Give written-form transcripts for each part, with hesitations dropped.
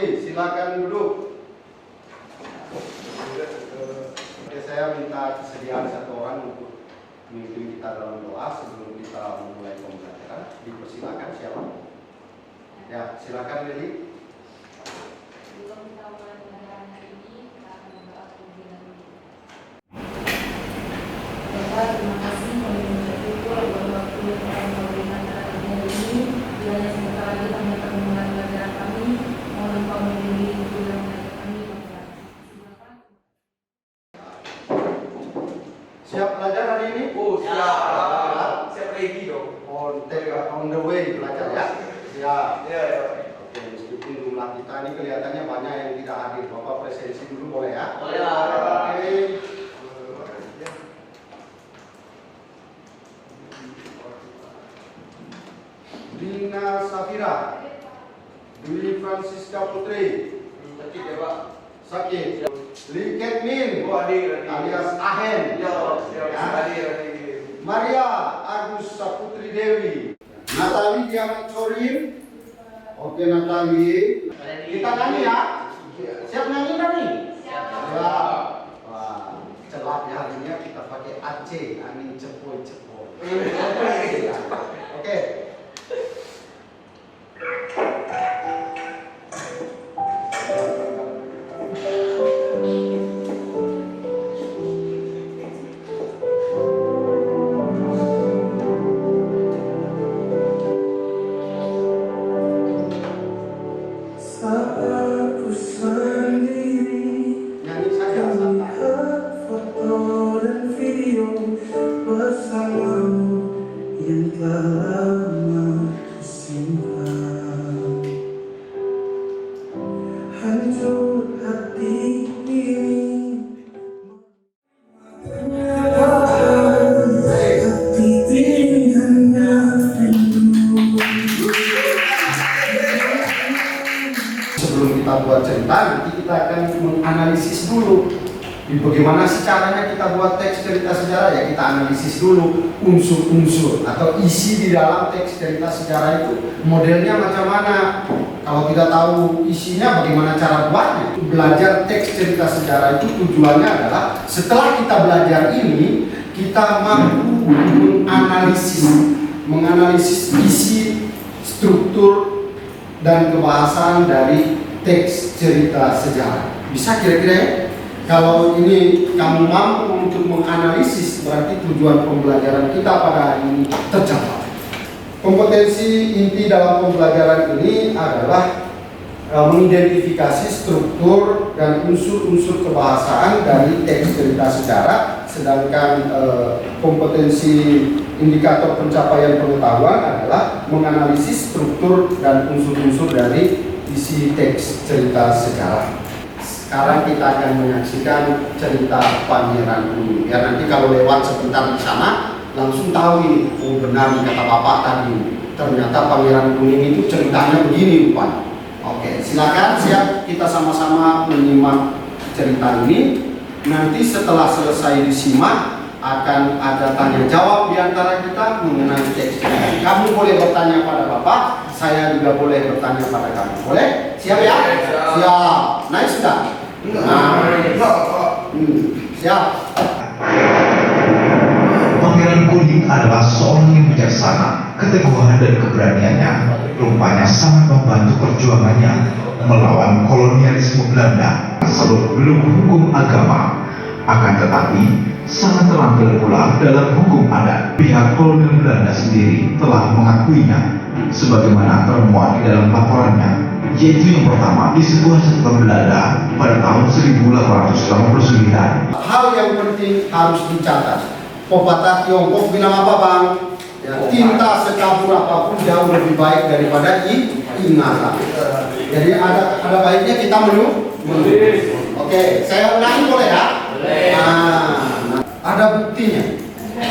Robi, silakan duduk. Oke, saya minta kesediaan satu orang untuk memimpin kita dalam doa sebelum kita memulai pembelajaran. Dipersilakan siapa? Ya, silakan Lili. Sebelum kita mulai pembelajaran hari ini, kita akan berdoa terlebih dahulu. Bapak, terima kasih kami mengucap syukur atas waktu yang telah Engkau berikan terhadap hari ini. Kiranya sebentar lagi kami akan memulai pembelajaran kami. Mohon Engkau membimbing ibu dan mengajar kami. Siap belajar hari ini? Oh, siap. Siap ready dong. On the way belajar ya? Siap. Ya. Oke, meskipun jumlah kita ini kelihatannya banyak yang tidak hadir. Bapak presensi dulu boleh ya? Boleh. Oke. Dina Safira, Dwi Francisca Putri, Sakit ya, Pak? sakit. Lee Ketmin, Oh, hadir. alias Ahen. Ya, siap. Hadir. Maria Agus Saputri Dewi, Natali Diana Corin. Oke Natali, kita nyanyi ya. Siap nyanyi nyanyi? Siap. Wah, celap ya hari ini kita pakai Aceh, angin cepoi-cepoi. Oke. Aku sendiri Nyanyi saja santai. melihat foto dan video bersamamu yang telah lama kusimpan. Hancur hati ini, hati ini hanya rindu. Sebelum kita buat cerita, nanti kita akan menganalisis dulu bagaimana sih caranya kita buat teks cerita sejarah. Ya kita analisis dulu unsur-unsur atau isi di dalam teks cerita sejarah itu modelnya macam mana. Kalau tidak tahu isinya, bagaimana cara buatnya. Belajar teks cerita sejarah itu tujuannya adalah setelah kita belajar ini, kita mampu menganalisis isi, struktur, dan kebahasan dari teks cerita sejarah. Bisa kira-kira ya? Kalau ini kamu mampu untuk menganalisis, berarti tujuan pembelajaran kita pada hari ini tercapai. Kompetensi inti dalam pembelajaran ini adalah mengidentifikasi struktur dan unsur-unsur kebahasaan dari teks cerita sejarah, sedangkan kompetensi indikator pencapaian pengetahuan adalah menganalisis struktur dan unsur-unsur dari isi teks cerita sejarah. Sekarang kita akan menyaksikan cerita Pangeran Kuning. Ya nanti kalau lewat sebentar di sana langsung tahu ini, oh benar nih kata Bapak tadi. Ternyata Pangeran Kuning itu ceritanya begini rupanya. Oke, silakan siap kita sama-sama menyimak cerita ini. Nanti setelah selesai disimak akan ada tanya jawab di antara kita mengenai teks. Kamu boleh bertanya pada Bapak, saya juga boleh bertanya pada kamu. Boleh? Siap ya? Siap. Naik sudah? Siap. Pangeran Kuning adalah seorang yang bijaksana. Keteguhan dan keberaniannya rupanya sangat membantu perjuangannya melawan kolonialisme Belanda sebelum hukum agama. Akan tetapi, sangat terampil pula dalam hukum adat. Pihak kolonial Belanda sendiri telah mengakuinya, sebagaimana termuat di dalam laporannya, yaitu yang pertama di sebuah catatan Belanda pada tahun 1889. Hal yang penting harus dicatat. Pepatah Tiongkok bilang apa bang? Ya, tinta sekabur apapun jauh lebih baik daripada ingatan. Jadi ada baiknya kita menulis. Oke, saya ulangi boleh ya? Nah, ada buktinya.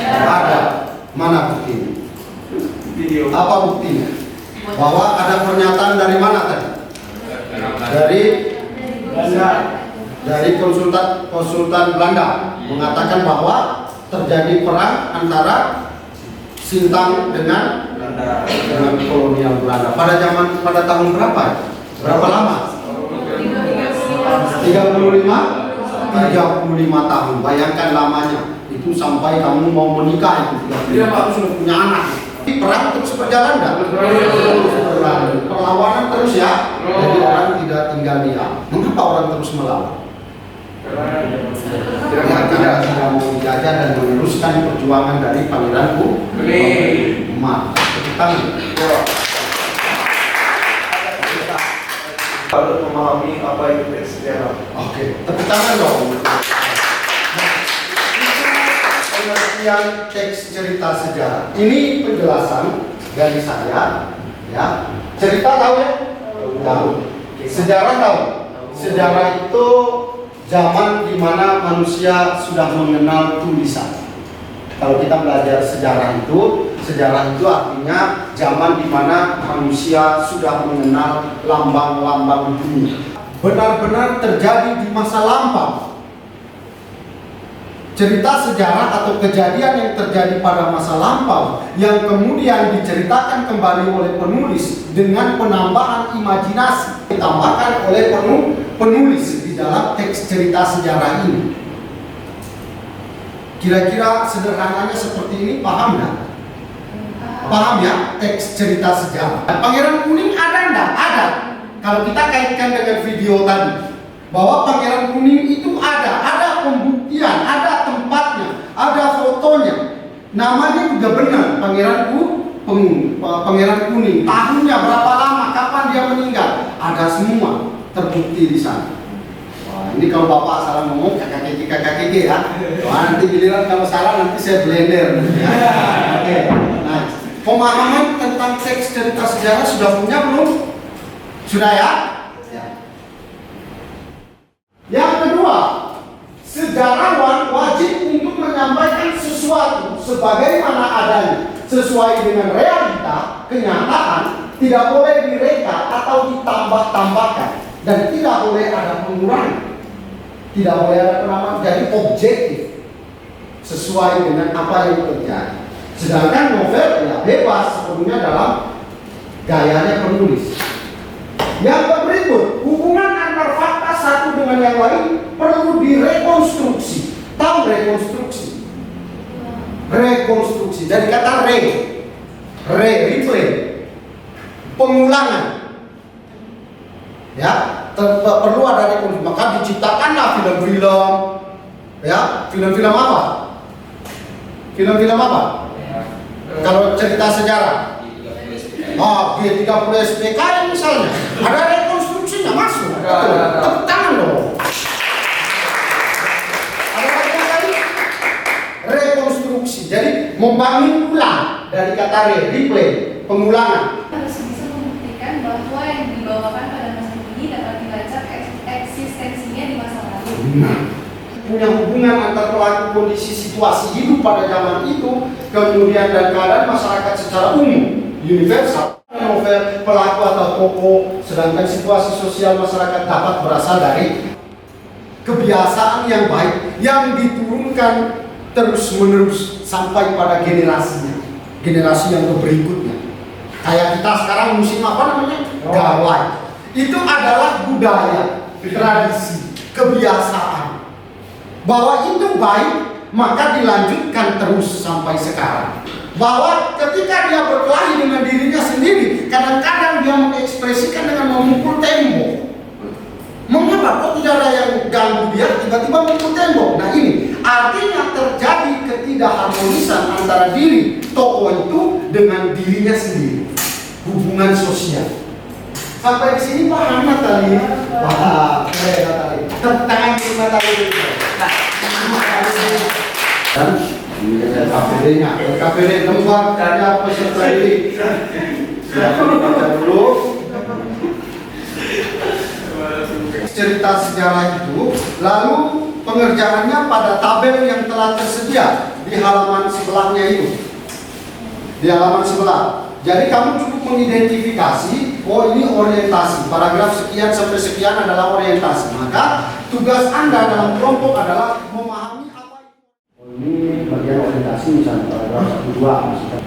Ada. Mana buktinya? Video. Apa buktinya? Bahwa ada pernyataan dari mana tadi? Dari konsultan Belanda mengatakan bahwa terjadi perang antara Sintang dengan kolonial Belanda pada tahun berapa? Berapa lama? 35 tahun. Bayangkan lamanya. Itu sampai kamu mau menikah itu 35 tahun sudah punya anak. Perang terus berjalan enggak? Terus berjalan. Perlawanan terus ya. Jadi orang tidak tinggal diam. Mengapa orang terus melawan? Karena tidak mau dijajah dan meneruskan perjuangan dari Pangeranku Umar. Kita Harus memahami apa itu teks sejarah. oke, tepuk tangan dong. Pengertian teks cerita sejarah. Ini penjelasan dari saya, ya. Cerita tahu ya? Tahu. Sejarah tahu. Sejarah itu zaman di mana manusia sudah mengenal tulisan. Kalau kita belajar sejarah itu artinya zaman di mana manusia sudah mengenal lambang-lambang dunia. Benar-benar terjadi di masa lampau. Cerita sejarah atau kejadian yang terjadi pada masa lampau yang kemudian diceritakan kembali oleh penulis dengan penambahan imajinasi ditambahkan oleh penulis di dalam teks cerita sejarah ini. Kira-kira sederhananya seperti ini, paham nggak? Paham ya teks cerita sejarah? Pangeran Kuning ada nggak? Ada. Kalau kita kaitkan dengan video tadi, bahwa Pangeran Kuning itu ada pembuktian, ada tempatnya, ada fotonya, namanya juga benar, Pangeran Kuning, tahunnya berapa lama, kapan dia meninggal, ada semua terbukti di sana. Wah, ini kalau bapak salah ngomong kakak ya. Wah, nanti giliran kalau salah nanti saya blender. Ya. Oke, nah, pemahaman tentang teks cerita sejarah sudah punya belum? Sudah ya? Yang kedua, sejarawan wajib untuk menyampaikan sesuatu sebagaimana adanya, sesuai dengan realita, kenyataan, tidak boleh direka atau ditambah-tambahkan, dan tidak boleh ada pengurangan, tidak boleh ada penambahan, jadi objektif sesuai dengan apa yang terjadi. Sedangkan novel ya bebas sepenuhnya dalam gayanya penulis. Yang berikut, hubungan antar fakta satu dengan yang lain perlu direkonstruksi. Tahu rekonstruksi? Rekonstruksi dari kata replay, pengulangan. Ya, perlu ada rekonstruksi. Maka diciptakanlah film-film. Ya, film-film apa? Film-film apa? Kalau cerita sejarah. G30 SPKI misalnya, ada rekonstruksinya masuk. Tepuk tangan dong. Ada lagi kali rekonstruksi. Jadi membangun ulang dari kata replay, pengulangan. Harus bisa membuktikan bahwa yang dibawakan pada masa ini dapat dilacak eksistensinya di masa lalu. Punya hubungan antar pelaku kondisi situasi hidup pada zaman itu, kemudian dan keadaan masyarakat secara umum. Universal, novel, pelaku atau tokoh, sedangkan situasi sosial masyarakat dapat berasal dari kebiasaan yang baik yang diturunkan terus-menerus sampai pada generasi yang berikutnya. Kayak kita sekarang musim apa namanya? Gawai. Itu adalah budaya, tradisi, kebiasaan. Bahwa itu baik, maka dilanjutkan terus sampai sekarang. Bahwa ketika dia berkelahi dengan dirinya sendiri, kadang-kadang dia mengekspresikan dengan memukul tembok. Mengapa kok tidak ada yang ganggu dia, tiba-tiba memukul tembok? Nah ini artinya terjadi ketidakharmonisan antara diri tokoh itu dengan dirinya sendiri. Hubungan sosial. Sampai di sini paham Natali? Paham. Natali. Tangan di Natali. Dan KPD-nya, KPD tempat ada peserta ini. Silakan baca dulu. Cerita sejarah itu, lalu pengerjaannya pada tabel yang telah tersedia di halaman sebelahnya itu. Di halaman sebelah. Jadi kamu cukup mengidentifikasi, oh ini orientasi. Paragraf sekian sampai sekian adalah orientasi. Maka tugas Anda dalam kelompok adalah memahami apa itu. Oh, ini bagian orientasi misalnya paragraf 1, 2 maksudnya.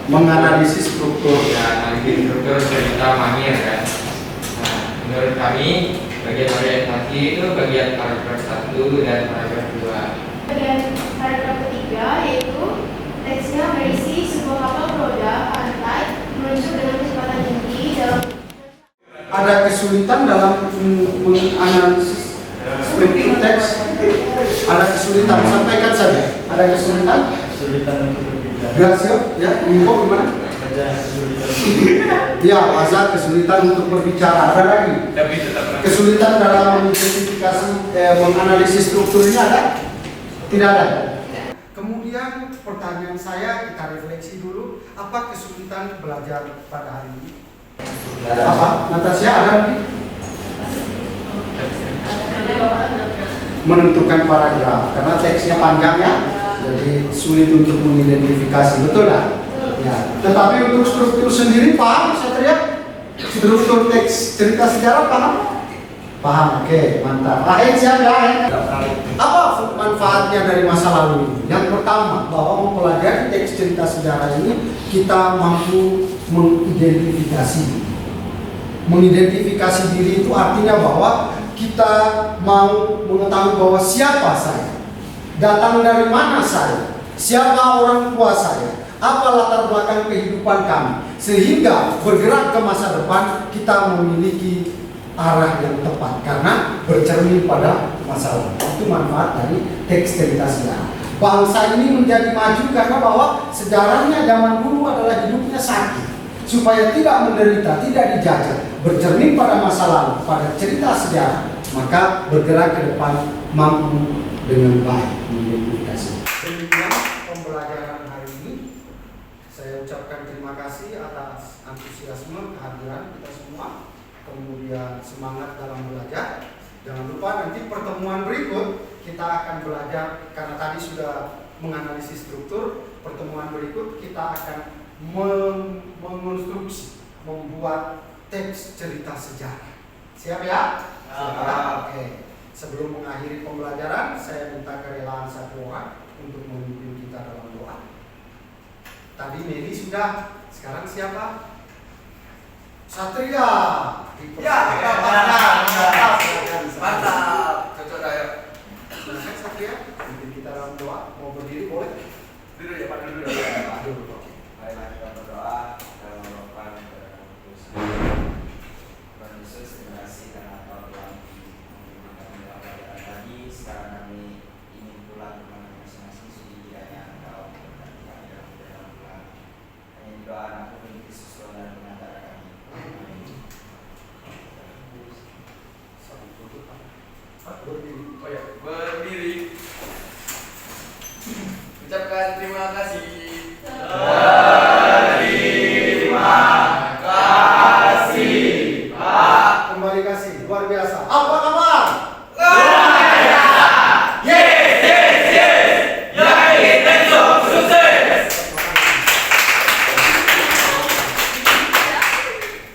menganalisis struktur. Ya, analisis struktur cerita mahir kan. Nah, menurut kami bagian orientasi itu bagian paragraf 1 dan paragraf 2. Bagian paragraf ketiga yaitu teksnya berisi sebuah kapal beroda pantai meluncur dengan kecepatan tinggi dalam. Ada kesulitan dalam menganalisis struktur teks. Ada kesulitan, sampaikan saja. Ada kesulitan? Kesulitan untuk berbicara. Gracio, ya, info gimana? Ada kesulitan. Ya, masa kesulitan untuk berbicara. Ada lagi? Kesulitan dalam mengidentifikasi, menganalisis strukturnya ada? Tidak ada. Kemudian pertanyaan saya, kita refleksi dulu. Apa kesulitan belajar pada hari ini? Apa? Natasha, ada lagi? Menentukan paragraf, karena teksnya panjang ya, jadi sulit untuk mengidentifikasi, betul lah? Ya. Tetapi untuk struktur sendiri paham, Satria? Struktur teks cerita sejarah paham? Paham, oke, mantap. Akhir siapa? Apa manfaatnya dari masa lalu ini? Yang pertama, bahwa mempelajari teks cerita sejarah ini kita mampu mengidentifikasi. Mengidentifikasi diri itu artinya bahwa kita mau mengetahui bahwa siapa saya, datang dari mana saya, siapa orang tua saya, apa latar belakang kehidupan kami, sehingga bergerak ke masa depan kita memiliki arah yang tepat karena bercermin pada masa lalu. Itu manfaat dari teks cerita sejarah. Bangsa ini menjadi maju karena bahwa sejarahnya zaman dulu adalah hidupnya sakit, supaya tidak menderita, tidak dijajah, bercermin pada masa lalu, pada cerita sejarah, maka bergerak ke depan mampu dengan baik mengidentifikasi. Demikian pembelajaran hari ini. Saya ucapkan terima kasih atas antusiasme kehadiran kita semua, kemudian semangat dalam belajar. Jangan lupa nanti pertemuan berikut kita akan belajar, karena tadi sudah menganalisis struktur. Pertemuan berikut kita akan mengonstruksi, membuat teks cerita sejarah. Siap ya? Siap. Oke. Sebelum mengakhiri pembelajaran, saya minta kerelaan satu orang untuk memimpin kita dalam doa. Tadi Meli sudah, sekarang siapa? Satria. Mantap. Cocok dah ya. Silakan Satria, memimpin kita dalam doa. Mau berdiri boleh? Duduk ya Pak, duduk. Aduh. Baiklah, kita berdoa dalam Bapa dan Kudus. Tuhan Yesus, terima kasih karena Engkau telah memberikan kami pelajaran tadi. Sekarang kami ingin pulang kepada masing-masing, sudi kiranya Engkau memberkati kami dalam perjalanan pulang. Hanya di doa anakku bagi Kristus Tuhan dan pengantara kami. Amin. Berdiri. Oh ya, berdiri. Ucapkan terima kasih